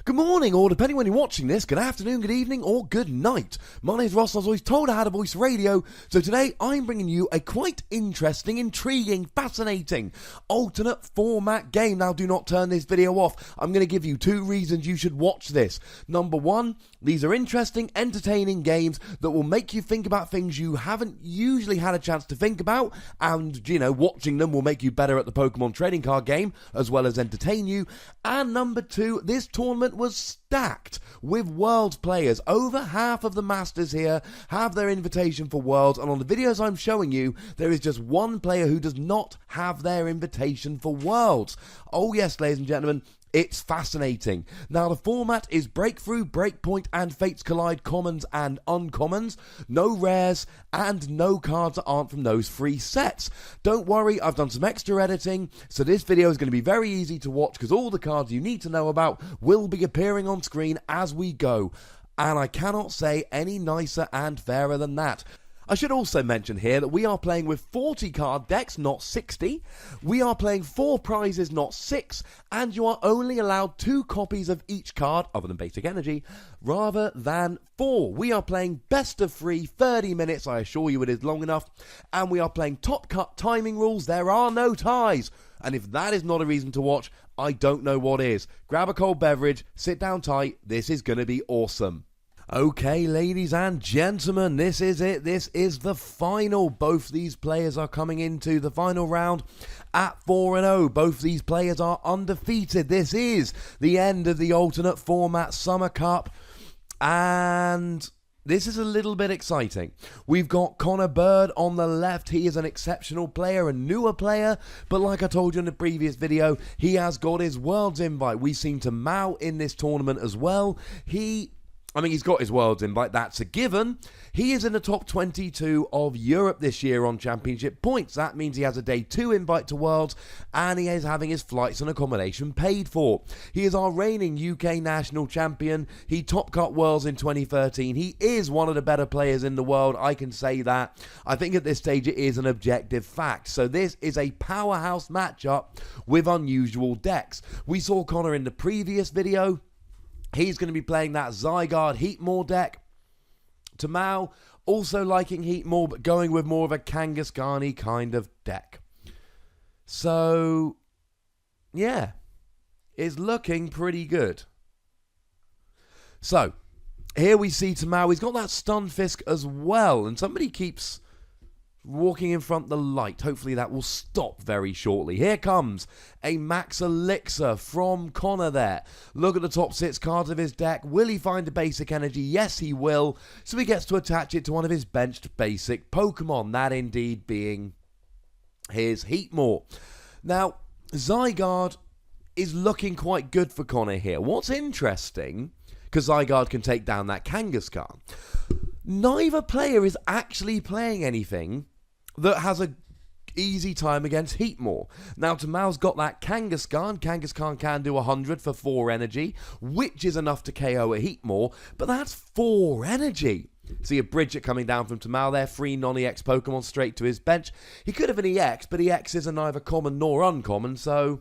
Good morning, or depending when you're watching this, good afternoon, good evening, or good night. My name's Ross, and I was always told I had a voice radio, so today I'm bringing you a quite interesting, intriguing, fascinating, alternate format game. Now, do not turn this video off. I'm going to give you 2 reasons you should watch this. Number 1, these are interesting, entertaining games that will make you think about things you haven't usually had a chance to think about, and, watching them will make you better at the Pokémon Trading Card Game, as well as entertain you. And number 2, this tournament was stacked with Worlds players. Over half of the Masters here have their invitation for Worlds, and on the videos I'm showing you, there is just one player who does not have their invitation for Worlds. Oh yes, ladies and gentlemen, it's fascinating. Now, the format is Breakthrough, Breakpoint and Fates Collide commons and uncommons. No rares and no cards that aren't from those 3 sets. Don't worry, I've done some extra editing, so this video is going to be very easy to watch because all the cards you need to know about will be appearing on screen as we go. And I cannot say any nicer and fairer than that. I should also mention here that we are playing with 40 card decks, not 60. We are playing 4 prizes, not 6. And you are only allowed 2 copies of each card, other than basic energy, rather than 4. We are playing best of 3, 30 minutes, I assure you it is long enough. And we are playing top cut timing rules, there are no ties. And if that is not a reason to watch, I don't know what is. Grab a cold beverage, sit down tight, this is going to be awesome. Okay, ladies and gentlemen, this is it. This is the final. Both these players are coming into the final round at 4-0. Both these players are undefeated. This is the end of the alternate format Summer Cup, and this is a little bit exciting. We've got Connor Bird on the left. He is an exceptional player, a newer player, but like I told you in the previous video, he has got his Worlds invite. We've seen Mao in this tournament as well. He's got his Worlds invite, that's a given. He is in the top 22 of Europe this year on championship points. That means he has a day 2 invite to Worlds, and he is having his flights and accommodation paid for. He is our reigning UK national champion. He top cut Worlds in 2013. He is one of the better players in the world, I can say that. I think at this stage it is an objective fact. So this is a powerhouse matchup with unusual decks. We saw Connor in the previous video. He's going to be playing that Zygarde Heatmore deck. Mao also liking Heatmore, but going with more of a Kangaskhan kind of deck. So, yeah, it's looking pretty good. So, here we see Mao. He's got that Stunfisk as well, and somebody keeps walking in front of the light. Hopefully that will stop very shortly. Here comes a Max Elixir from Connor there. Look at the top 6 cards of his deck. Will he find a basic energy? Yes, he will. So he gets to attach it to one of his benched basic Pokemon. That indeed being his Heatmore. Now, Zygarde is looking quite good for Connor here. What's interesting, because Zygarde can take down that Kangaskhan, neither player is actually playing anything that has a easy time against Heatmore. Now, Mao's got that Kangaskhan. Kangaskhan can do 100 for 4 energy, which is enough to KO a Heatmore, but that's 4 energy. See a Bridget coming down from Mao there, 3 non-EX Pokemon straight to his bench. He could have an EX, but EXs are neither common nor uncommon, so,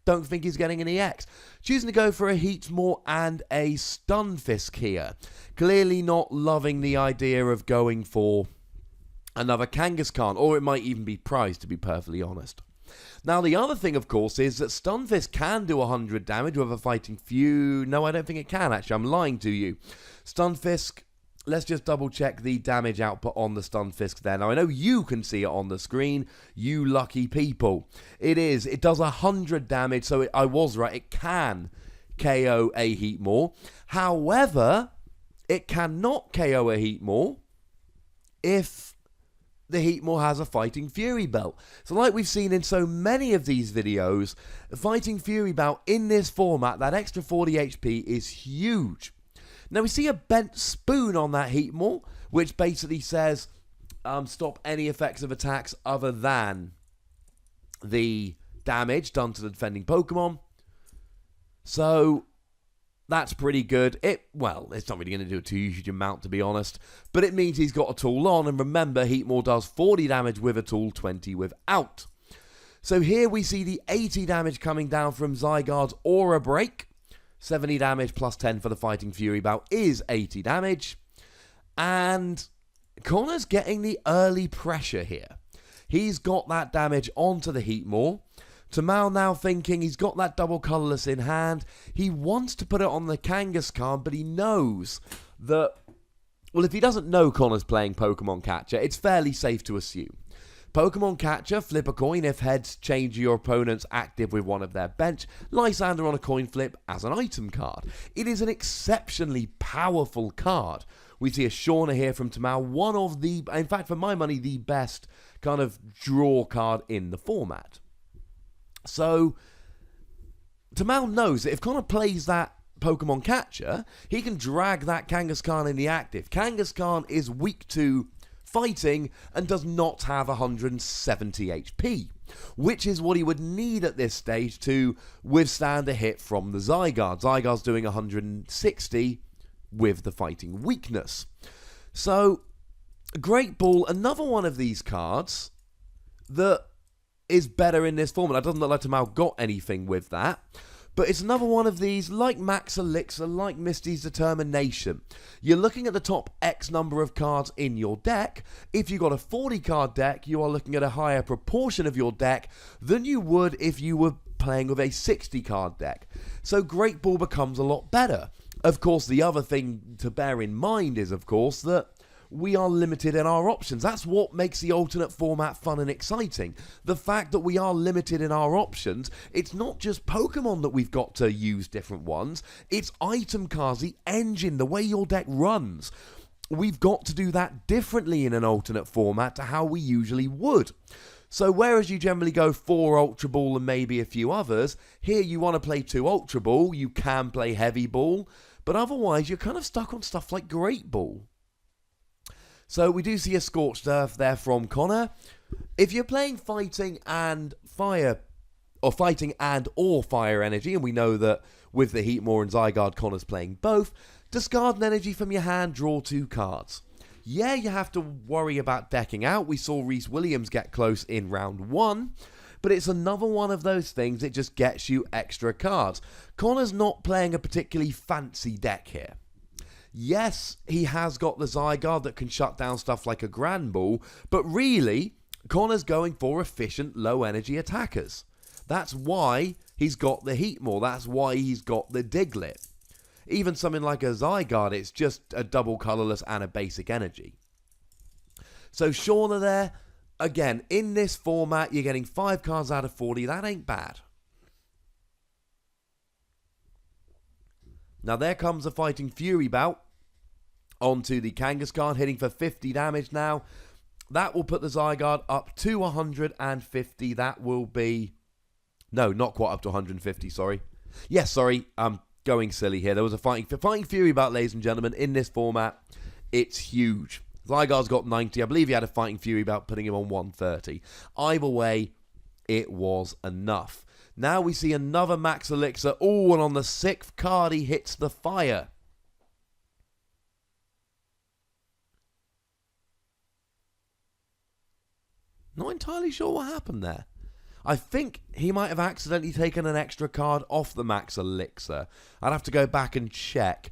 don't think he's getting an EX. Choosing to go for a Heatmore and a Stunfisk here. Clearly not loving the idea of going for another Kangaskhan, or it might even be prized, to be perfectly honest. Now, the other thing, of course, is that Stunfisk can do 100 damage with a Fighting Fury. No, I don't think it can, actually. I'm lying to you. Stunfisk, let's just double check the damage output on the Stunfisk there. Now, I know you can see it on the screen, you lucky people. It does 100 damage, so I was right. It can KO a Heatmore. However, it cannot KO a Heatmore if the Heatmore has a Fighting Fury belt. So like we've seen in so many of these videos, the Fighting Fury belt in this format, that extra 40 HP is huge. Now we see a bent spoon on that Heatmore, which basically says stop any effects of attacks other than the damage done to the defending Pokemon. So that's pretty good. It's not really going to do a too huge amount, to be honest, but it means he's got a tool on, and remember, Heatmore does 40 damage with a tool, 20 without. So here we see the 80 damage coming down from Zygarde's Aura Break. 70 damage plus 10 for the Fighting Fury bout is 80 damage. And Connor's getting the early pressure here. He's got that damage onto the Heatmore. Tamao now thinking he's got that double colourless in hand. He wants to put it on the Kangaskhan, but he knows that, well, if he doesn't know Connor's playing Pokemon Catcher, it's fairly safe to assume. Pokemon Catcher, flip a coin. If heads, change your opponent's active with one of their bench. Lysander on a coin flip as an item card. It is an exceptionally powerful card. We see a Shauna here from Tamao, one of the, in fact, for my money, the best kind of draw card in the format. So, Tamao knows that if Connor plays that Pokemon Catcher, he can drag that Kangaskhan in the active. Kangaskhan is weak to fighting and does not have 170 HP, which is what he would need at this stage to withstand a hit from the Zygarde. Zygarde's doing 160 with the fighting weakness. So, Great Ball, another one of these cards that is better in this format. It doesn't look like Tamao got anything with that. But it's another one of these, like Max Elixir, like Misty's Determination. You're looking at the top X number of cards in your deck. If you've got a 40-card deck, you are looking at a higher proportion of your deck than you would if you were playing with a 60-card deck. So Great Ball becomes a lot better. Of course, the other thing to bear in mind is, of course, that we are limited in our options. That's what makes the alternate format fun and exciting. The fact that we are limited in our options, it's not just Pokemon that we've got to use different ones, it's item cards, the engine, the way your deck runs. We've got to do that differently in an alternate format to how we usually would. So whereas you generally go 4 Ultra Ball and maybe a few others, here you want to play 2 Ultra Ball, you can play Heavy Ball, but otherwise you're kind of stuck on stuff like Great Ball. So we do see a Scorched Earth there from Connor. If you're playing Fighting and Fire, or Fighting and or Fire Energy, and we know that with the Heatmore and Zygarde, Connor's playing both, discard an energy from your hand, draw 2 cards. Yeah, you have to worry about decking out. We saw Reese Williams get close in round 1, but it's another one of those things, it just gets you extra cards. Connor's not playing a particularly fancy deck here. Yes, he has got the Zygarde that can shut down stuff like a Grand Ball, but really, Connor's going for efficient, low-energy attackers. That's why he's got the Heatmore, that's why he's got the Diglett. Even something like a Zygarde, it's just a double colourless and a basic energy. So Shauna there, again, in this format, you're getting 5 cards out of 40, that ain't bad. Now there comes a Fighting Fury bout onto the Kangaskhan, hitting for 50 damage now. That will put the Zygarde up to 150. That will be... No, not quite up to 150, sorry. Yes, sorry, I'm going silly here. There was a Fighting Fury bout, ladies and gentlemen, in this format. It's huge. Zygarde's got 90. I believe he had a Fighting Fury bout, putting him on 130. Either way, it was enough. Now we see another Max Elixir. Oh, and on the 6th card, he hits the fire. Not entirely sure what happened there. I think he might have accidentally taken an extra card off the Max Elixir. I'd have to go back and check.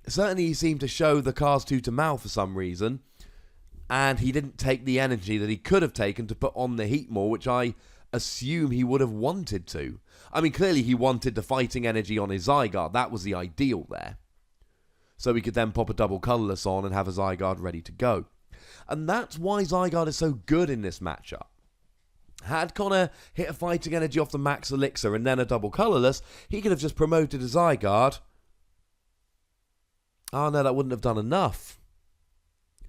Certainly he seemed to show the cards to Tamao for some reason. And he didn't take the energy that he could have taken to put on the Heatmore, which I assume he would have wanted to. I mean, clearly he wanted the fighting energy on his Zygarde. That was the ideal there. So he could then pop a double colourless on and have a Zygarde ready to go. And that's why Zygarde is so good in this matchup. Had Connor hit a fighting energy off the Max Elixir and then a double colourless, he could have just promoted a Zygarde. Oh no, that wouldn't have done enough.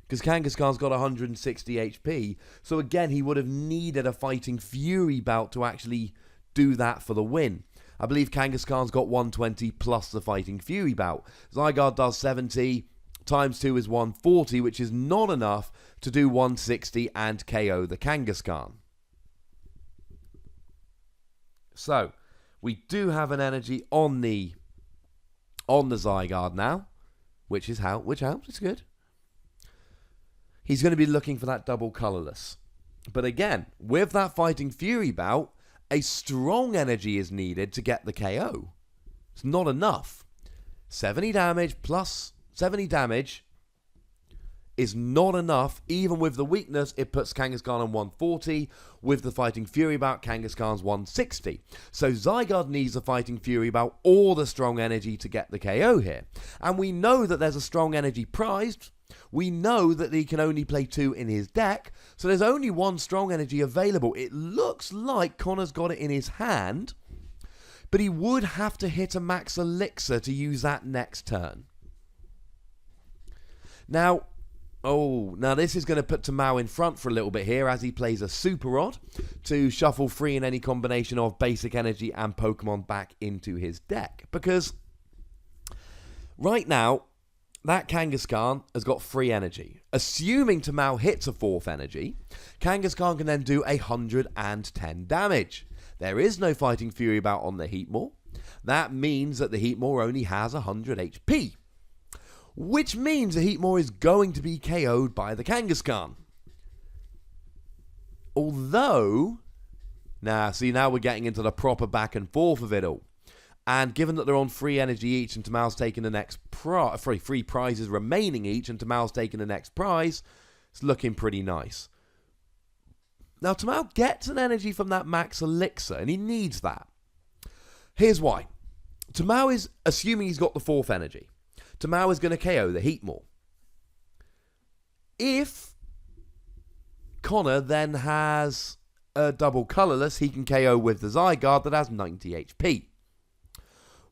Because Kangaskhan's got 160 HP. So again, he would have needed a Fighting Fury bout to actually do that for the win. I believe Kangaskhan's got 120 plus the Fighting Fury bout. Zygarde does 70, times 2 is 140, which is not enough to do 160 and KO the Kangaskhan. So, we do have an energy on the Zygarde now, which helps, it's good. He's going to be looking for that double colourless. But again, with that Fighting Fury bout, a strong energy is needed to get the KO. It's not enough. 70 damage plus 70 damage is not enough. Even with the weakness, it puts Kangaskhan on 140. With the Fighting Fury Bout, Kangaskhan's 160. So Zygarde needs the Fighting Fury Bout or the Strong Energy to get the KO here. And we know that there's a Strong Energy prized. We know that he can only play 2 in his deck. So there's only 1 Strong Energy available. It looks like Connor's got it in his hand. But he would have to hit a Max Elixir to use that next turn. Now this is going to put Tamao in front for a little bit here as he plays a Super Rod to shuffle free in any combination of Basic Energy and Pokemon back into his deck. Because right now, that Kangaskhan has got free energy. Assuming Tamao hits a 4th energy, Kangaskhan can then do 110 damage. There is no Fighting Fury Bout on the Heatmor. That means that the Heatmor only has 100 HP. Which means the Heatmor is going to be KO'd by the Kangaskhan. Although, now we're getting into the proper back and forth of it all. And given that they're on free energy each and Tamao's taking the next free prizes remaining each and Tamao's taking the next prize, it's looking pretty nice. Now Tamao gets an energy from that Max Elixir and he needs that. Here's why. Tamao is assuming he's got the 4th energy. Tamao is going to KO the Heatmor. If Connor then has a double colourless, he can KO with the Zygarde that has 90 HP.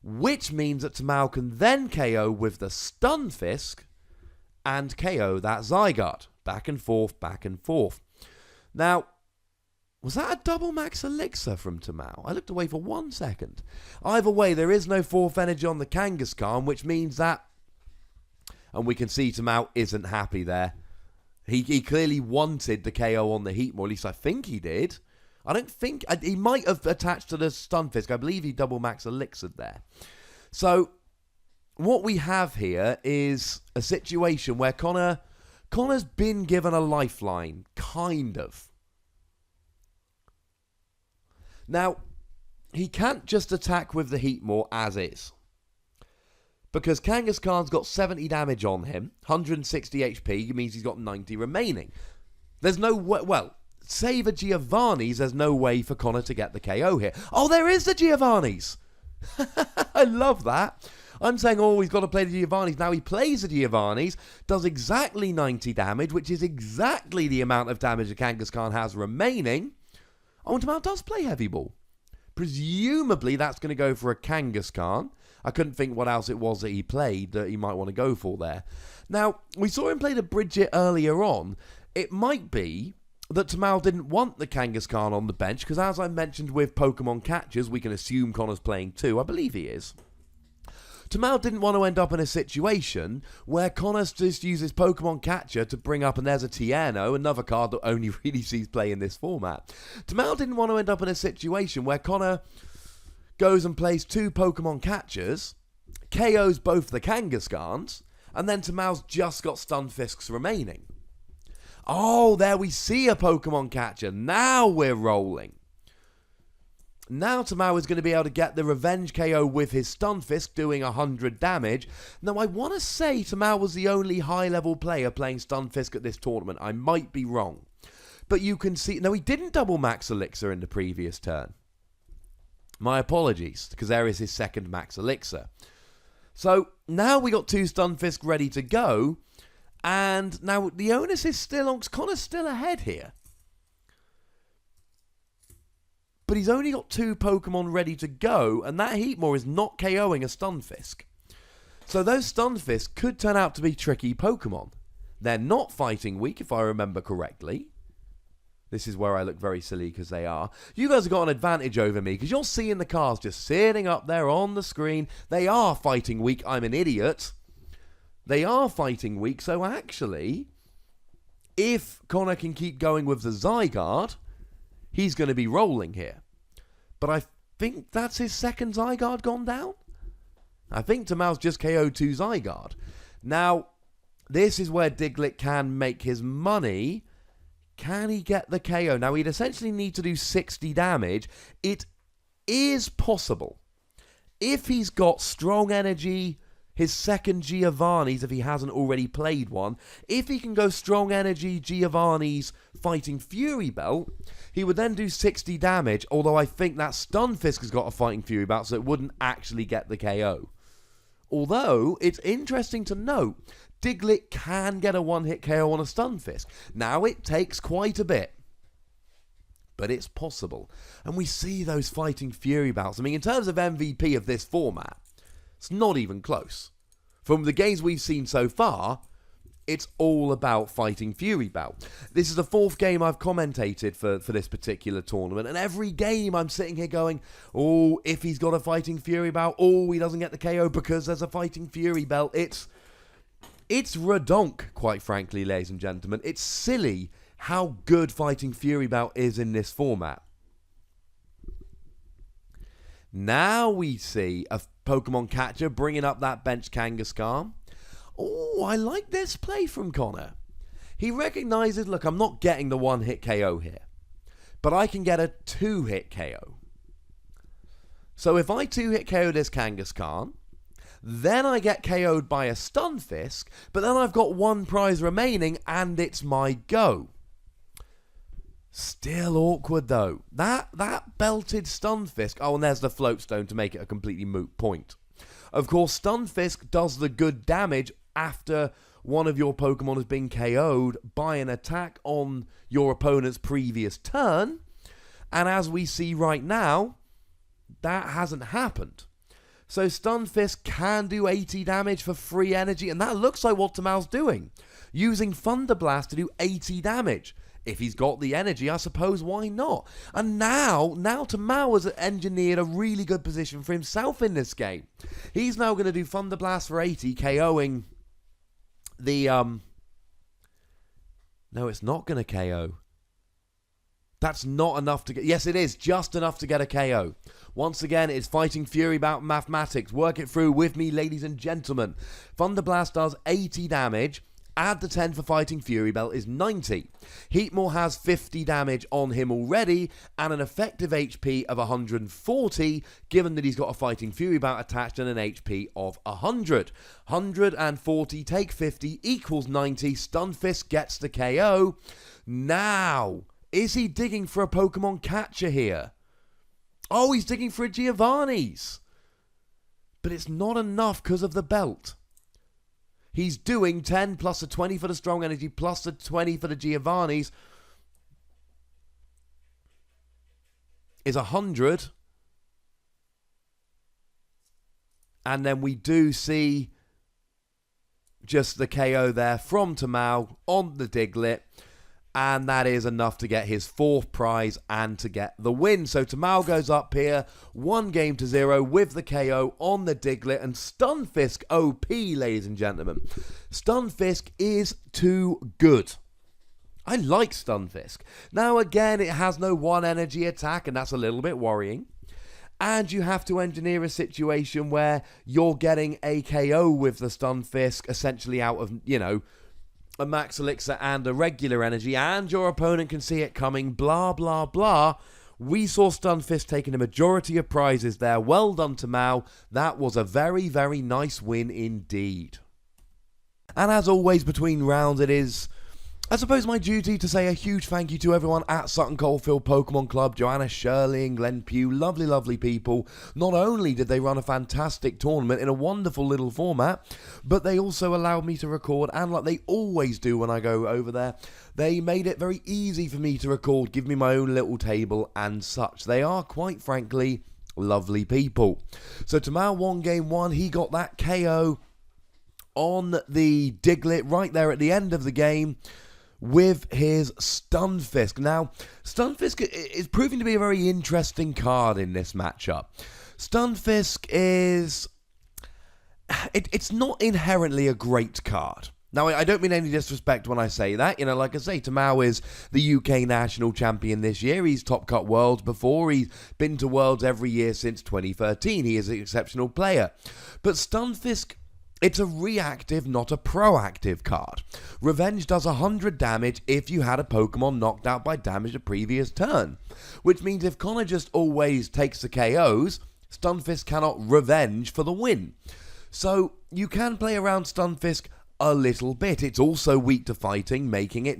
Which means that Tamao can then KO with the Stunfisk and KO that Zygarde. Back and forth, back and forth. Now, was that a double Max Elixir from Tamao? I looked away for 1 second. Either way, there is no 4th energy on the Kangaskhan, which means that, and we can see Tamao isn't happy there. He clearly wanted the KO on the Heatmor, at least I think he did. I don't think, he might have attached to the Stunfisk. I believe he double Max Elixir there. So, what we have here is a situation where Connor's been given a lifeline, kind of. Now, he can't just attack with the Heatmor as is. Because Kangaskhan's got 70 damage on him, 160 HP, means he's got 90 remaining. There's no way, well, save a Giovanni's, there's no way for Connor to get the KO here. Oh, there is the Giovanni's! I love that. I'm saying, he's got to play the Giovanni's. Now he plays the Giovanni's, does exactly 90 damage, which is exactly the amount of damage the Kangaskhan has remaining. Oh, and Tamao does play Heavy Ball. Presumably that's going to go for a Kangaskhan. I couldn't think what else it was that he played that he might want to go for there. Now, we saw him play the Bridget earlier on. It might be that Tamao didn't want the Kangaskhan on the bench, because as I mentioned with Pokemon Catchers, we can assume Connor's playing 2. I believe he is. Tamao didn't want to end up in a situation where Connor just uses Pokemon Catcher to bring up, and there's a Tierno, another card that only really sees play in this format. Tamao didn't want to end up in a situation where Connor goes and plays 2 Pokemon Catchers, KOs both the Kangaskhan's, and then Tamao's just got Stunfisks remaining. Oh, there we see a Pokemon Catcher. Now we're rolling. Now Tamao is going to be able to get the revenge KO with his Stunfisk doing 100 damage. Now I want to say Tamao was the only high-level player playing Stunfisk at this tournament. I might be wrong. But you can see... No, he didn't double Max Elixir in the previous turn. My apologies, because there is his second Max Elixir. So now we got 2 Stunfisk ready to go. And now the onus is still on... Connor's still ahead here. But he's only got 2 Pokemon ready to go, and that Heatmor is not KOing a Stunfisk. So those Stunfisk could turn out to be tricky Pokemon. They're not fighting weak, if I remember correctly. This is where I look very silly, because they are. You guys have got an advantage over me, because you're seeing the cards just sitting up there on the screen. They are fighting weak. I'm an idiot. They are fighting weak, so actually, if Connor can keep going with the Zygarde, he's going to be rolling here. But I think that's his second Zygarde gone down. I think Tamao's just KO'd 2 Zygarde. Now, this is where Diglett can make his money. Can he get the KO? Now, he'd essentially need to do 60 damage. It is possible. if he's got strong energy, his second Giovanni's, if he hasn't already played one, if he can go strong energy Giovanni's Fighting Fury belt, he would then do 60 damage, although I think that Stunfisk has got a Fighting Fury belt, so it wouldn't actually get the KO. Although, it's interesting to note, Diglett can get a one-hit KO on a Stunfisk. Now, it takes quite a bit, but it's possible. And we see those Fighting Fury belts. I mean, in terms of MVP of this format, it's not even close. From the games we've seen so far, it's all about Fighting Fury belt. This is the 4th game I've commentated for this particular tournament, and every game I'm sitting here going, oh, if he's got a Fighting Fury belt, oh, he doesn't get the KO because there's a Fighting Fury belt. It's redonk, quite frankly, ladies and gentlemen. It's silly how good Fighting Fury belt is in this format. Now we see a Pokemon catcher bringing up that bench Kangaskhan. Oh, I like this play from Connor. He recognises, look, I'm not getting the one-hit KO here, but I can get a 2-hit KO. So if I 2-hit KO this Kangaskhan, then I get KO'd by a Stunfisk, but then I've got one prize remaining and it's my go. Still awkward though. That belted Stunfisk. Oh, and there's the Floatstone to make it a completely moot point. Of course, Stunfisk does the good damage after one of your Pokemon has been KO'd by an attack on your opponent's previous turn. And as we see right now, that hasn't happened. So Stunfisk can do 80 damage for free energy, and that looks like what Tamal's doing. Using Thunder Blast to do 80 damage. If he's got the energy, I suppose why not? And now Tamal has engineered a really good position for himself in this game. He's now going to do Thunder Blast for 80, KOing the... No, it's not going to KO. That's not enough to get... Yes, it is. Just enough to get a KO. Once again, it's Fighting Fury about mathematics. Work it through with me, ladies and gentlemen. Thunder Blast does 80 damage. Add the 10 for Fighting Fury belt is 90. Heatmore has 50 damage on him already and an effective HP of 140, given that he's got a Fighting Fury belt attached and an HP of 100. 140 take 50 equals 90. Stunfisk gets the KO. Now, is he digging for a Pokemon catcher here? Oh, he's digging for a Giovanni's. But it's not enough because of the belt. He's doing 10 plus a 20 for the strong energy plus the 20 for the Giovanni's is 100. And then we do see just the KO there from Tamal on the Diglett. And that is enough to get his 4th prize and to get the win. So Tamal goes up here, 1-0 with the KO on the Diglett. And Stunfisk OP, ladies and gentlemen. Stunfisk is too good. I like Stunfisk. Now again, it has no 1 energy attack, and that's a little bit worrying. And you have to engineer a situation where you're getting a KO with the Stunfisk, essentially out of, you know, a max elixir and a regular energy, and your opponent can see it coming, blah, blah, blah. We saw Stunfisk taking a majority of prizes there. Well done to Mao. That was a very, very nice win indeed. And as always between rounds, it is, I suppose, my duty to say a huge thank you to everyone at Sutton Coldfield Pokemon Club, Joanna Shirley and Glenn Pugh, lovely, lovely people. Not only did they run a fantastic tournament in a wonderful little format, but they also allowed me to record, and like they always do when I go over there, they made it very easy for me to record, give me my own little table and such. They are, quite frankly, lovely people. So Tamal won game 1, he got that KO on the Diglett right there at the end of the game with his Stunfisk. Now, Stunfisk is proving to be a very interesting card in this matchup. Stunfisk is... It's not inherently a great card. Now, I don't mean any disrespect when I say that. You know, like I say, Tamal is the UK national champion this year. He's top cut Worlds before. He's been to Worlds every year since 2013. He is an exceptional player. But Stunfisk, it's a reactive, not a proactive card. Revenge does 100 damage if you had a Pokemon knocked out by damage the previous turn. Which means if Connor just always takes the KOs, Stunfisk cannot revenge for the win. So you can play around Stunfisk a little bit. It's also weak to fighting, making it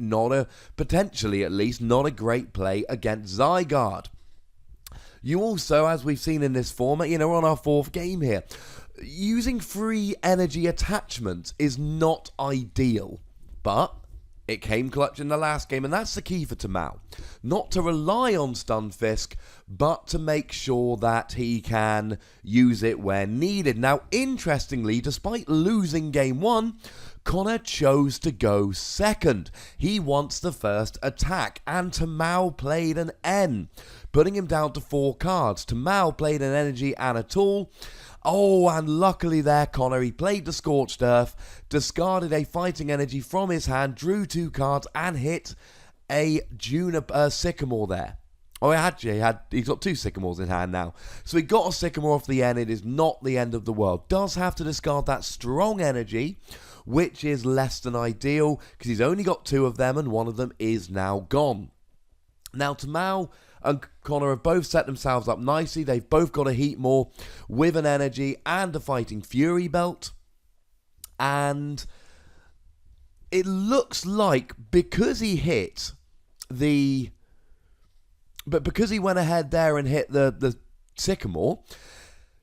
potentially at least, not a great play against Zygarde. You also, as we've seen in this format, we're on our 4th game here, using free energy attachments is not ideal, but it came clutch in the last game, and that's the key for Tamao. Not to rely on Stunfisk, but to make sure that he can use it where needed. Now, interestingly, despite losing game 1, Connor chose to go second. He wants the first attack, and Tamao played an N, putting him down to 4 cards. Tamao played an energy and a tool. Oh, and luckily there, Connor, he played the Scorched Earth, discarded a fighting energy from his hand, drew 2 cards, and hit a Sycamore there. Oh, he's got 2 Sycamores in hand now. So he got a Sycamore off the end. It is not the end of the world. Does have to discard that strong energy, which is less than ideal, because he's only got 2 of them, and one of them is now gone. Now, Tamao and Connor have both set themselves up nicely. They've both got a Heatmore with an energy and a Fighting Fury belt. And it looks like because he went ahead there and hit the Sycamore,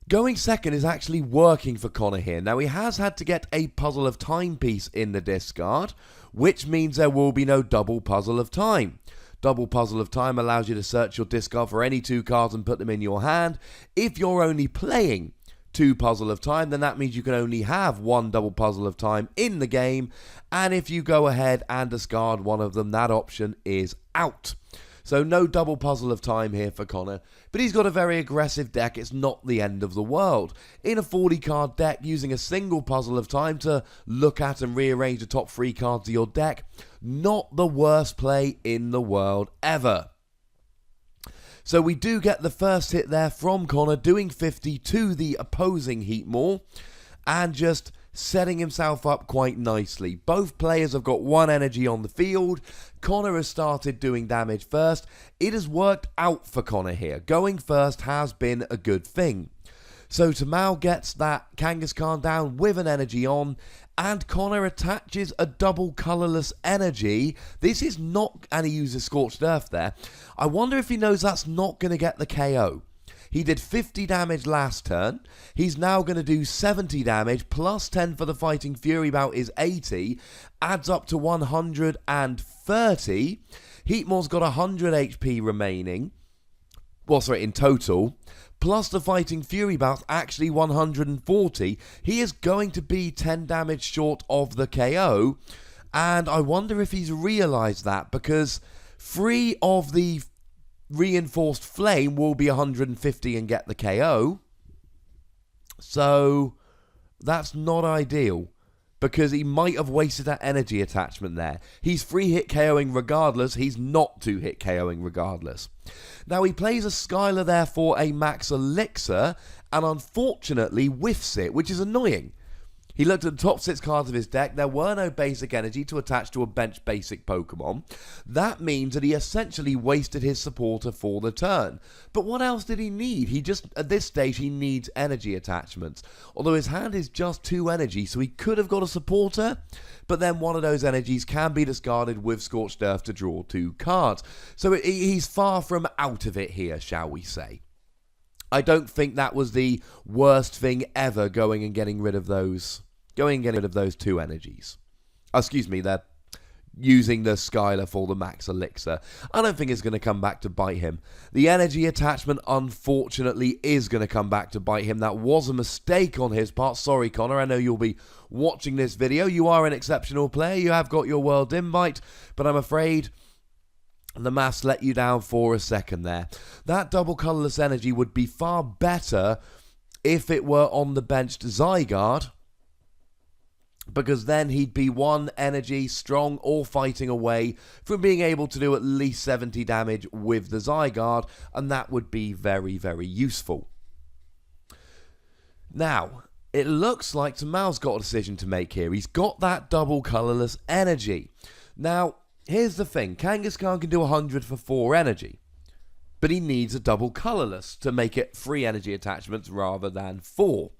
going second is actually working for Connor here. Now, he has had to get a Puzzle of Time piece in the discard, which means there will be no double Puzzle of Time. Double Puzzle of Time allows you to search your discard for any 2 cards and put them in your hand. If you're only playing 2 Puzzle of Time, then that means you can only have 1 double Puzzle of Time in the game. And if you go ahead and discard one of them, that option is out. So no double Puzzle of Time here for Connor, but he's got a very aggressive deck. It's not the end of the world. In a 40-card deck, using a single Puzzle of Time to look at and rearrange the top 3 cards of your deck, not the worst play in the world ever. So we do get the first hit there from Connor, doing 50 to the opposing Heatmore, and just setting himself up quite nicely. Both players have got 1 energy on the field. Connor has started doing damage first. It has worked out for Connor here. Going first has been a good thing. So Tamao gets that Kangaskhan down with an energy on, and Connor attaches a double colourless energy. This is not, and he uses Scorched Earth there. I wonder if he knows that's not going to get the KO. He did 50 damage last turn. He's now going to do 70 damage, plus 10 for the Fighting Fury bout is 80. Adds up to 130. Heatmore's got 100 HP remaining. Well, sorry, in total. Plus the Fighting Fury bout, actually 140. He is going to be 10 damage short of the KO. And I wonder if he's realised that, because 3 of the Reinforced Flame will be 150 and get the KO. So that's not ideal, because he might have wasted that energy attachment there. He's 3-hit KOing regardless. He's not 2-hit KOing regardless. Now he plays a Skylar there for a Max Elixir, and unfortunately whiffs it, which is annoying. He looked at the top 6 cards of his deck. There were no basic energy to attach to a bench basic Pokemon. That means that he essentially wasted his supporter for the turn. But what else did he need? At this stage, he needs energy attachments. Although his hand is just 2 energy, so he could have got a supporter. But then one of those energies can be discarded with Scorched Earth to draw 2 cards. So he's far from out of it here, shall we say. I don't think that was the worst thing ever, going and getting rid of those 2 energies. Excuse me, they're using the Skylar for the Max Elixir. I don't think it's going to come back to bite him. The energy attachment, unfortunately, is going to come back to bite him. That was a mistake on his part. Sorry, Connor. I know you'll be watching this video. You are an exceptional player. You have got your world invite, but I'm afraid the maths let you down for a second there. That double colourless energy would be far better if it were on the benched Zygarde, because then he'd be 1 energy strong or fighting away from being able to do at least 70 damage with the Zygarde, and that would be very, very useful. Now, it looks like Tamao's got a decision to make here. He's got that double colourless energy. Now, here's the thing. Kangaskhan can do 100 for 4 energy. but he needs a double colourless to make it 3 energy attachments rather than 4.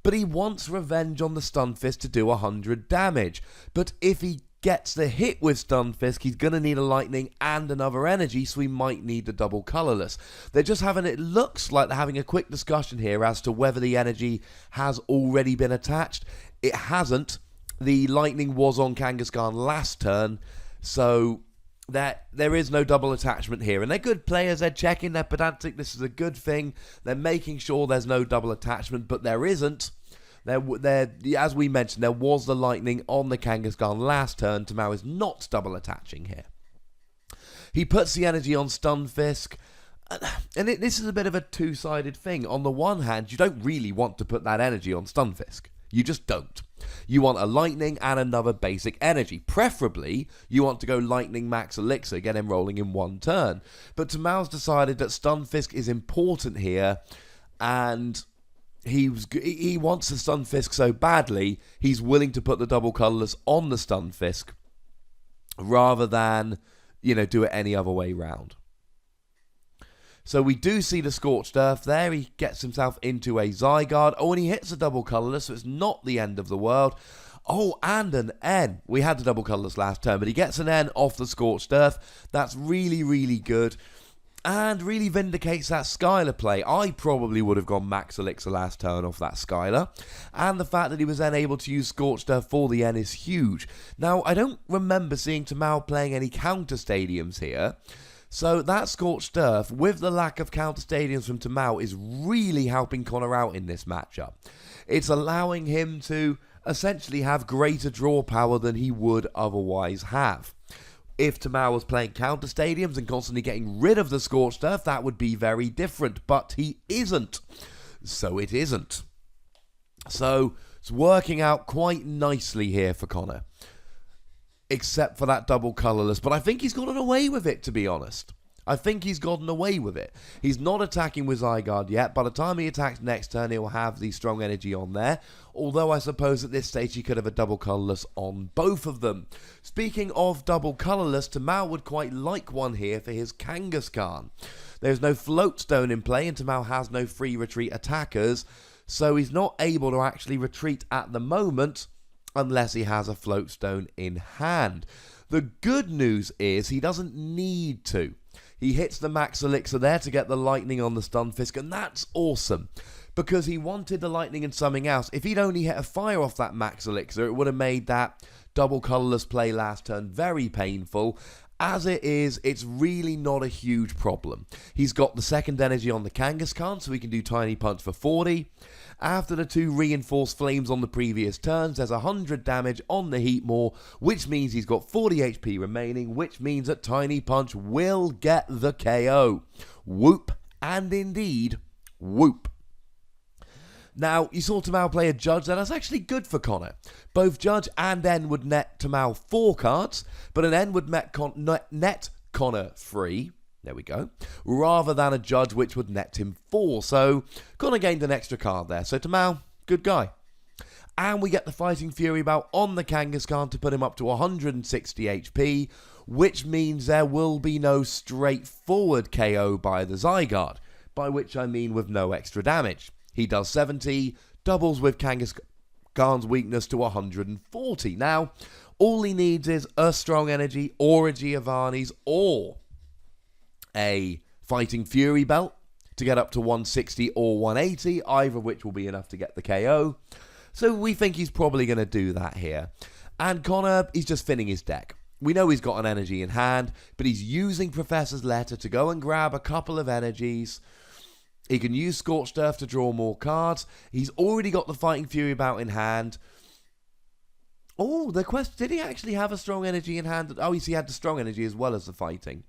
But he wants Revenge on the Stunfisk to do 100 damage. But if he gets the hit with Stunfisk, he's going to need a lightning and another energy, so he might need the double colourless. It looks like they're having a quick discussion here as to whether the energy has already been attached. It hasn't. The lightning was on Kangaskhan last turn, so there is no double attachment here. And they're good players, they're checking, they're pedantic, this is a good thing. They're making sure there's no double attachment, but there isn't. As we mentioned, there was the lightning on the Kangaskhan last turn. Tamao is not double attaching here. He puts the energy on Stunfisk, and this is a bit of a two-sided thing. On the one hand, you don't really want to put that energy on Stunfisk. You just don't. You want a lightning and another basic energy. Preferably, you want to go lightning max elixir, get him rolling in one turn. But Tamao's decided that Stunfisk is important here, and he wants the Stunfisk so badly, he's willing to put the double colourless on the Stunfisk rather than, do it any other way round. So we do see the Scorched Earth there. He gets himself into a Zygarde. Oh, and he hits a double colourless, so it's not the end of the world. Oh, and an N. We had the double colourless last turn, but he gets an N off the Scorched Earth. That's really, really good. And really vindicates that Skylar play. I probably would have gone Max Elixir last turn off that Skylar. And the fact that he was then able to use Scorched Earth for the N is huge. Now, I don't remember seeing Tamao playing any counter stadiums here. So that Scorched Earth, with the lack of counter stadiums from Tamao, is really helping Connor out in this matchup. It's allowing him to essentially have greater draw power than he would otherwise have. If Tamao was playing counter stadiums and constantly getting rid of the Scorched Earth, that would be very different, but he isn't. So it isn't. So it's working out quite nicely here for Connor. Except for that double colourless. But I think he's gotten away with it, to be honest. I think he's gotten away with it. He's not attacking with Zygarde yet. By the time he attacks next turn, he'll have the strong energy on there. Although I suppose at this stage he could have a double colourless on both of them. Speaking of double colourless, Tamao would quite like one here for his Kangaskhan. There's no float stone in play, and Tamao has no free retreat attackers. So he's not able to actually retreat at the moment, unless he has a float stone in hand. The good news is he doesn't need to. He hits the max elixir there to get the lightning on the Stunfisk, and that's awesome, because he wanted the lightning and something else. If he'd only hit a fire off that max elixir, it would have made that double colourless play last turn very painful. As it is, it's really not a huge problem. He's got the second energy on the Kangaskhan, so he can do Tiny Punch for 40. After the 2 reinforced flames on the previous turns, there's 100 damage on the Heatmore, which means he's got 40 HP remaining, which means that Tiny Punch will get the KO. Whoop, and indeed, whoop. Now, you saw Tamao play a Judge there. That's actually good for Connor. Both Judge and N would net Tamao 4 cards, but an N would net Connor 3. There we go. Rather than a Judge, which would net him 4. So, Connor gained an extra card there. So, Tamao, good guy. And we get the Fighting Fury Belt on the Kangaskhan to put him up to 160 HP, which means there will be no straightforward KO by the Zygarde, by which I mean with no extra damage. He does 70, doubles with Kangaskhan's weakness to 140. Now, all he needs is a strong energy, or a Giovanni's, or a Fighting Fury Belt to get up to 160 or 180, either of which will be enough to get the KO. So we think he's probably going to do that here. And Connor, he's just thinning his deck. We know he's got an energy in hand, but he's using Professor's Letter to go and grab a couple of energies. He can use Scorched Earth to draw more cards. He's already got the Fighting Fury Bout in hand. Oh, the question, did he actually have a strong energy in hand? Oh, he had the strong energy as well as the fighting.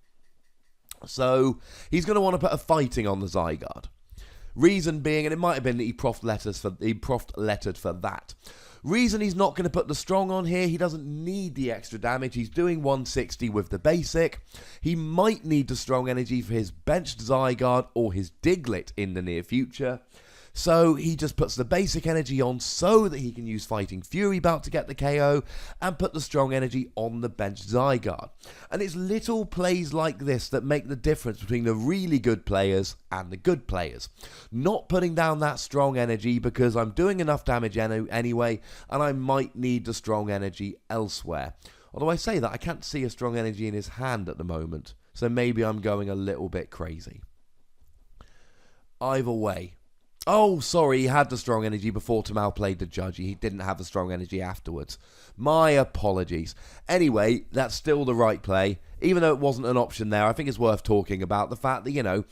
So, he's going to want to put a fighting on the Zygarde. Reason being, and it might have been that he prof-lettered for that. Reason he's not going to put the strong on here, he doesn't need the extra damage. He's doing 160 with the basic. He might need the strong energy for his benched Zygarde or his Diglett in the near future. So he just puts the basic energy on so that he can use Fighting Fury Belt to get the KO and put the strong energy on the bench Zygarde. And it's little plays like this that make the difference between the really good players and the good players. Not putting down that strong energy because I'm doing enough damage anyway and I might need the strong energy elsewhere. Although I say that, I can't see a strong energy in his hand at the moment, so maybe I'm going a little bit crazy. Either way. Oh, sorry, he had the strong energy before Tamal played the judge. He didn't have the strong energy afterwards. My apologies. Anyway, that's still the right play. Even though it wasn't an option there, I think it's worth talking about the fact that,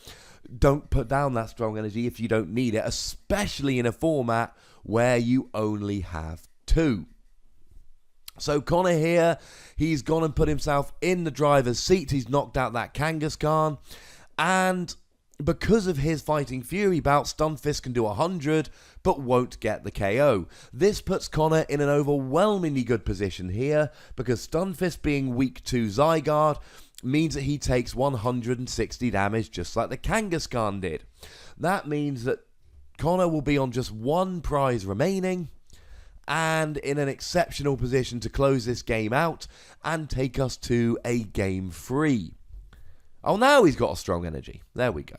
don't put down that strong energy if you don't need it, especially in a format where you only have 2. So Connor here, he's gone and put himself in the driver's seat. He's knocked out that Kangaskhan. And because of his Fighting Fury Belt, Stunfisk can do 100, but won't get the KO. This puts Connor in an overwhelmingly good position here, because Stunfisk being weak to Zygarde means that he takes 160 damage, just like the Kangaskhan did. That means that Connor will be on just 1 prize remaining, and in an exceptional position to close this game out and take us to a game 3. Oh, now he's got a strong energy. There we go.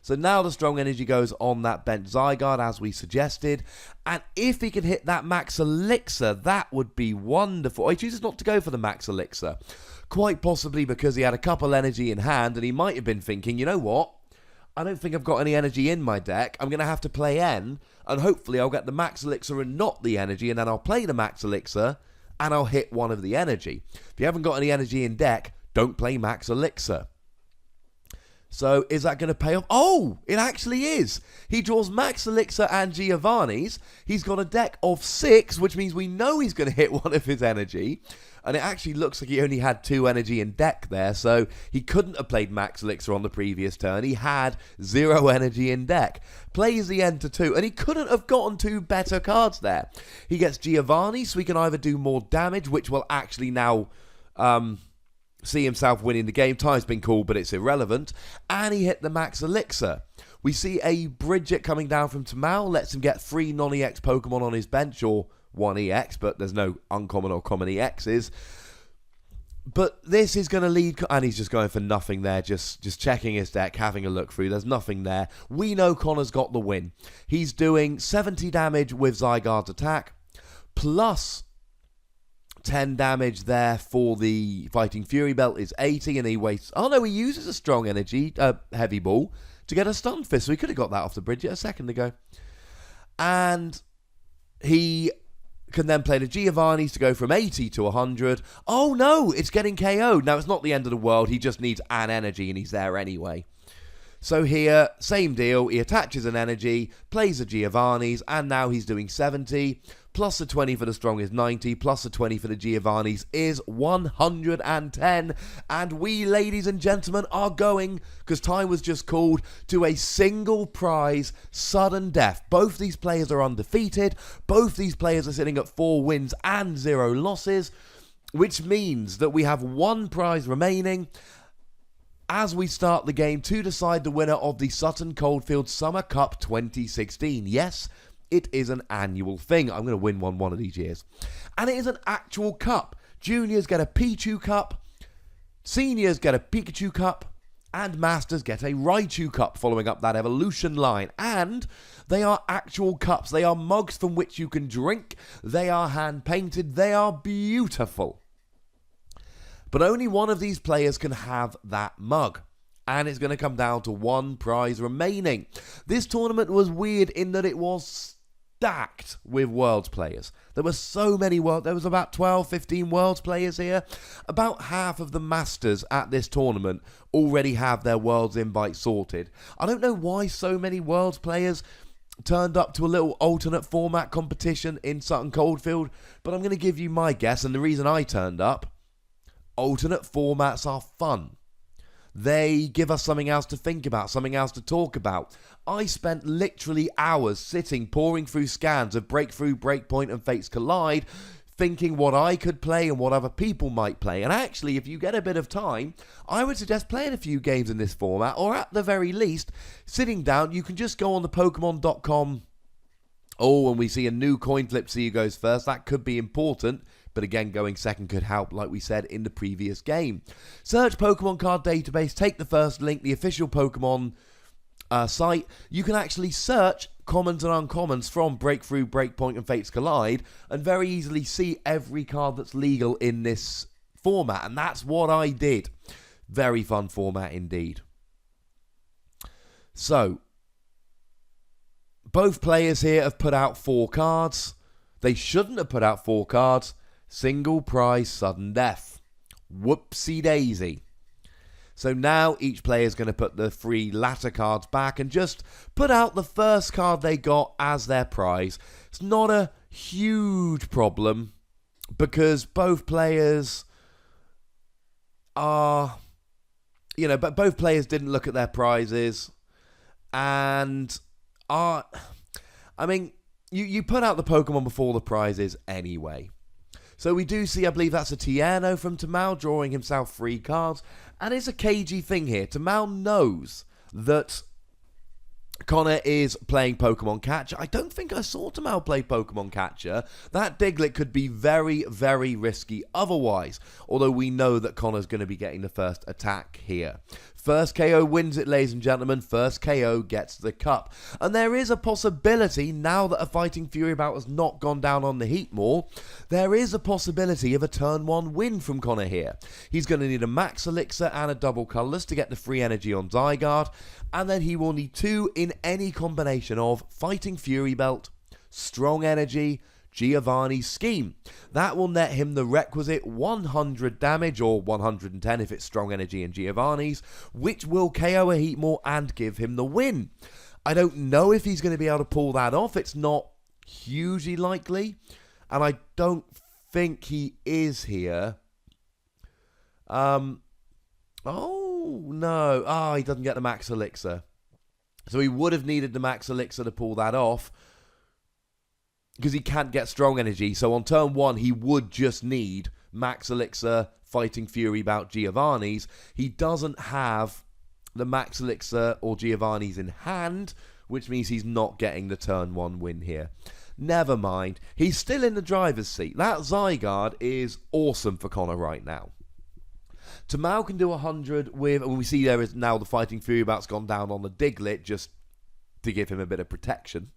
So now the strong energy goes on that bent Zygarde, as we suggested. And if he can hit that max elixir, that would be wonderful. He chooses not to go for the max elixir. Quite possibly because he had a couple energy in hand, and he might have been thinking, you know what? I don't think I've got any energy in my deck. I'm going to have to play N, and hopefully I'll get the max elixir and not the energy, and then I'll play the max elixir, and I'll hit one of the energy. If you haven't got any energy in deck, don't play max elixir. So, is that going to pay off? Oh, it actually is. He draws Max Elixir and Giovanni's. He's got a deck of 6, which means we know he's going to hit one of his energy. And it actually looks like he only had 2 energy in deck there, so he couldn't have played Max Elixir on the previous turn. He had 0 energy in deck. Plays the end to 2, and he couldn't have gotten 2 better cards there. He gets Giovanni, so he can either do more damage, which will actually now see himself winning the game. Time's been called, but it's irrelevant. And he hit the Max Elixir. We see a Bridget coming down from Tamal, lets him get 3 non-EX Pokemon on his bench, or 1 EX, but there's no uncommon or common EXs. But this is going to lead, and he's just going for nothing there, just checking his deck, having a look through. There's nothing there. We know Connor's got the win. He's doing 70 damage with Zygarde's attack, plus 10 damage there for the Fighting Fury Belt is 80, and he wastes... Oh no, he uses a strong energy, heavy ball, to get a Stunfisk, so he could have got that off the bridge a second ago. And he can then play the Giovanni's to go from 80 to 100. Oh no, it's getting KO'd. Now, it's not the end of the world, he just needs an energy, and he's there anyway. So here, same deal, he attaches an energy, plays the Giovanni's, and now he's doing 70, plus the 20 for the strong is 90, plus the 20 for the Giovanni's is 110, and we, ladies and gentlemen, are going, because time was just called, to a single prize sudden death. Both these players are undefeated, both these players are sitting at 4 wins and 0 losses, which means that we have 1 prize remaining, as we start the game to decide the winner of the Sutton Coldfield Summer Cup 2016. Yes, it is an annual thing. I'm going to win one of these years. And it is an actual cup. Juniors get a Pichu Cup, seniors get a Pikachu Cup, and masters get a Raichu Cup following up that evolution line. And they are actual cups. They are mugs from which you can drink. They are hand-painted. They are beautiful. But only one of these players can have that mug. And it's going to come down to 1 prize remaining. This tournament was weird in that it was stacked with Worlds players. There were so many there was about 12, 15 Worlds players here. About half of the Masters at this tournament already have their Worlds invite sorted. I don't know why so many Worlds players turned up to a little alternate format competition in Sutton Coldfield, but I'm going to give you my guess, and the reason I turned up. Alternate formats are fun. They give us something else to think about, something else to talk about. I spent literally hours sitting, pouring through scans of Breakthrough, Breakpoint and Fates Collide, thinking what I could play and what other people might play. And actually, if you get a bit of time, I would suggest playing a few games in this format, or at the very least, sitting down. You can just go on the Pokemon.com. Oh, and we see a new coin flip, see who goes first. That could be important, but again, going second could help, like we said in the previous game. Search Pokemon card database, take the first link, the official Pokemon site. You can actually search commons and uncommons from Breakthrough, Breakpoint and Fates Collide, and very easily see every card that's legal in this format, and that's what I did. Very fun format indeed. So, both players here have put out 4 cards. They shouldn't have put out 4 cards. Single prize sudden death. Whoopsie daisy. So now each player is going to put the 3 latter cards back and just put out the first card they got as their prize. It's not a huge problem because both players are, but both players didn't look at their prizes and are, you put out the Pokemon before the prizes anyway. So we do see, I believe that's a Tierno from Tamao drawing himself 3 cards. And it's a cagey thing here. Tamao knows that Connor is playing Pokemon Catcher. I don't think I saw Tamao play Pokemon Catcher. That Diglett could be very, very risky otherwise. Although we know that Connor's going to be getting the first attack here. First KO wins it, ladies and gentlemen. First KO gets the cup. And there is a possibility, now that a Fighting Fury bout has not gone down on the Heatmore, there is a possibility of a turn 1 win from Connor here. He's going to need a Max Elixir and a double Colourless to get the free energy on Zygarde. And then he will need 2 in any combination of Fighting Fury Belt, Strong Energy, Giovanni's Scheme. That will net him the requisite 100 damage, or 110 if it's Strong Energy and Giovanni's, which will KO a Heatmore and give him the win. I don't know if he's going to be able to pull that off. It's not hugely likely, and I don't think he is here. Oh, no. He doesn't get the Max Elixir. So he would have needed the Max Elixir to pull that off, because he can't get Strong Energy. So on turn 1, he would just need Max Elixir, Fighting Fury bout Giovanni's. He doesn't have the Max Elixir or Giovanni's in hand, which means he's not getting the turn 1 win here. Never mind. He's still in the driver's seat. That Zygarde is awesome for Connor right now. Tamao can do 100 with, and we see there is now the Fighting Fury bout's gone down on the Diglett just to give him a bit of protection.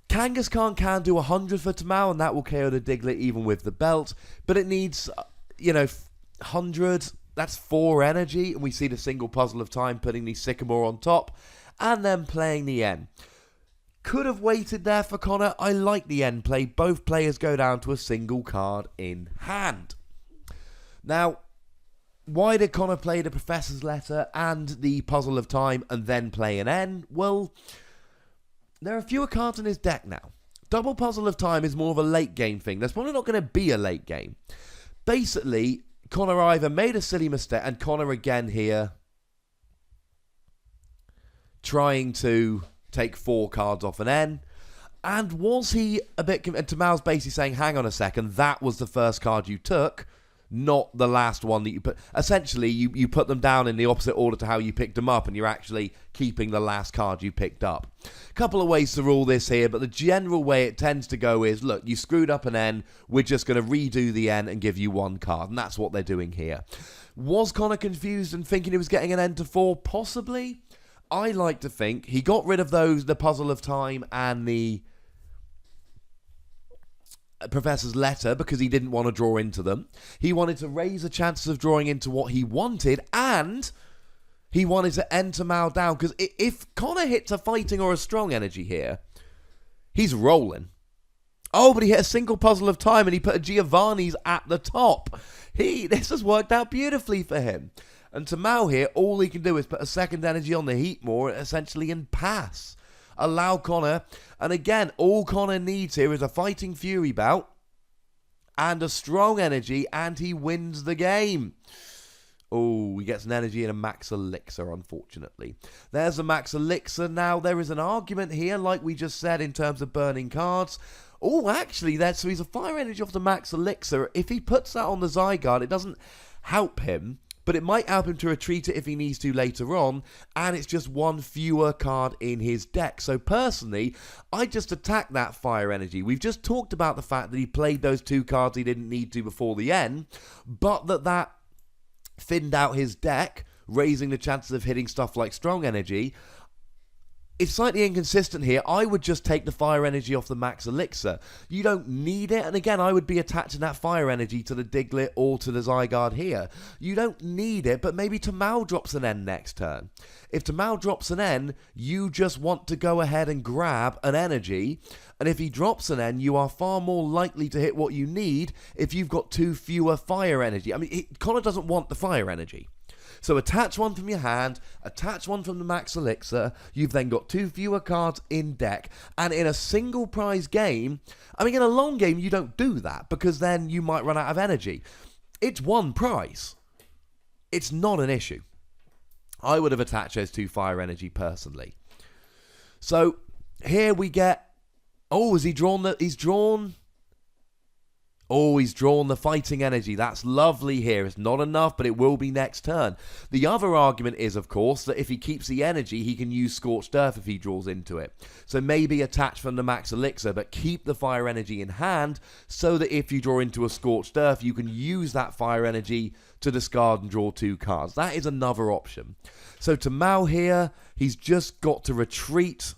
Kangaskhan can do 100 for Tamao, and that will KO the Diglett even with the belt. But it needs, 100. That's 4 energy. And we see the single puzzle of time putting the Sycamore on top. And then playing the N. Could have waited there for Connor. I like the N play. Both players go down to a single card in hand. Now, why did Connor play the Professor's Letter and the Puzzle of Time and then play an N? Well, there are fewer cards in his deck now. Double Puzzle of Time is more of a late game thing. There's probably not going to be a late game. Basically, Connor either made a silly mistake, and Connor again here trying to take 4 cards off an N. And was he a bit... And Tamao's basically saying, hang on a second, that was the first card you took, not the last one that you put. Essentially, you put them down in the opposite order to how you picked them up, and you're actually keeping the last card you picked up. Couple of ways to rule this here, but the general way it tends to go is, look, you screwed up an N, we're just going to redo the N and give you 1 card, and that's what they're doing here. Was Connor confused and thinking he was getting an N to 4? Possibly. I like to think he got rid of those, the Puzzle of Time and the Professor's Letter, because he didn't want to draw into them. He wanted to raise the chances of drawing into what he wanted, and he wanted to end Tamao down, because if Connor hits a Fighting or a Strong Energy here, he's rolling. Oh, but he hit a single Puzzle of Time and he put a Giovanni's at the top. This has worked out beautifully for him. And Tamao here, all he can do is put a second energy on the Heatmore, essentially, and pass. Allow Connor, and again, all Connor needs here is a Fighting Fury bout and a Strong Energy, and he wins the game. Oh, he gets an energy and a max elixir, unfortunately. There's a max elixir. Now, there is an argument here, like we just said, in terms of burning cards. Oh, actually, so he's a fire energy off the max elixir. If he puts that on the Zygarde, it doesn't help him, but it might help him to retreat it if he needs to later on, and it's just one fewer card in his deck. So personally, I just attack that fire energy. We've just talked about the fact that he played those 2 cards he didn't need to before the end, but that thinned out his deck, raising the chances of hitting stuff like strong energy. It's slightly inconsistent here. I would just take the fire energy off the max elixir. You don't need it, and again, I would be attaching that fire energy to the Diglett or to the Zygarde here. You don't need it, but maybe Tamao drops an N next turn. If Tamao drops an N, you just want to go ahead and grab an energy, and if he drops an N, you are far more likely to hit what you need if you've got 2 fewer fire energy. I mean, Connor doesn't want the fire energy. So attach one from your hand, attach one from the max elixir, you've then got 2 fewer cards in deck, and in a single prize game, I mean in a long game you don't do that, because then you might run out of energy. It's 1 prize. It's not an issue. I would have attached those 2 fire energy personally. So here we get, oh, has he drawn he's drawn the fighting energy. That's lovely here. It's not enough, but it will be next turn. The other argument is, of course, that if he keeps the energy, he can use Scorched Earth if he draws into it. So maybe attach from the max elixir, but keep the fire energy in hand, so that if you draw into a Scorched Earth, you can use that fire energy to discard and draw 2 cards. That is another option. So Tamao here, he's just got to retreat,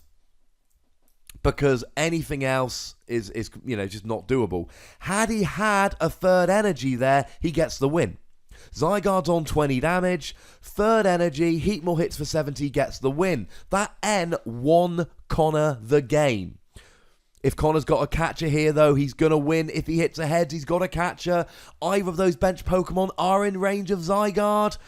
because anything else is just not doable. Had he had a 3rd energy there, he gets the win. Zygarde's on 20 damage, 3rd energy, heat more hits for 70, gets the win. That N won Connor the game. If Connor's got a catcher here, though, he's going to win. If he hits a heads, he's got a catcher. Either of those bench Pokemon are in range of Zygarde.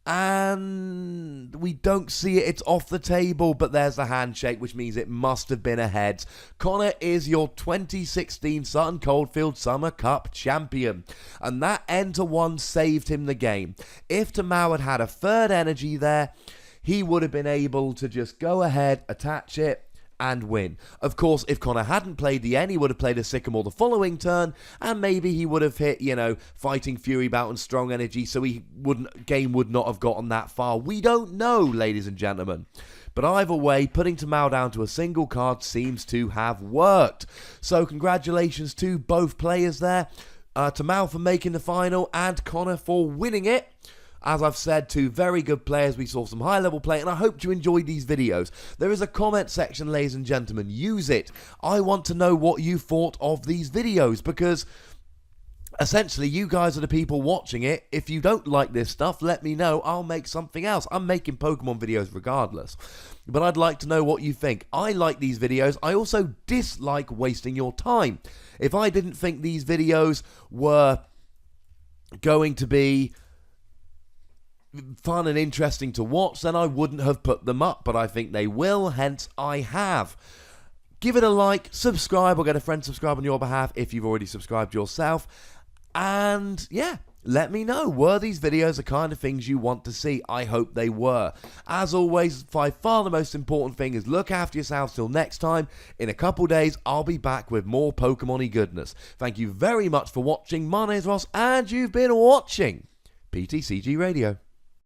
And we don't see it. It's off the table, but there's the handshake, which means it must have been a heads. Connor is your 2016 Sutton Coldfield Summer Cup champion, and that N-1 saved him the game. If Tamao had had a 3rd energy there, he would have been able to just go ahead, attach it, and win. Of course, if Connor hadn't played the N, he would have played a Sycamore the following turn, and maybe he would have hit, Fighting Fury Bout and Strong Energy, so game would not have gotten that far. We don't know, ladies and gentlemen. But either way, putting Tamao down to a single card seems to have worked. So congratulations to both players there. Tamao for making the final, and Connor for winning it. As I've said, 2 very good players. We saw some high-level play, and I hope you enjoyed these videos. There is a comment section, ladies and gentlemen. Use it. I want to know what you thought of these videos, because essentially, you guys are the people watching it. If you don't like this stuff, let me know. I'll make something else. I'm making Pokemon videos regardless. But I'd like to know what you think. I like these videos. I also dislike wasting your time. If I didn't think these videos were going to be fun and interesting to watch, then I wouldn't have put them up, but I think they will, hence I have. Give it a like, subscribe, or get a friend subscribe on your behalf if you've already subscribed yourself, and yeah, let me know, were these videos the kind of things you want to see? I hope they were. As always, by far the most important thing is look after yourselves till next time. In a couple days, I'll be back with more Pokemon-y goodness. Thank you very much for watching. My name is Ross, and you've been watching PTCG Radio.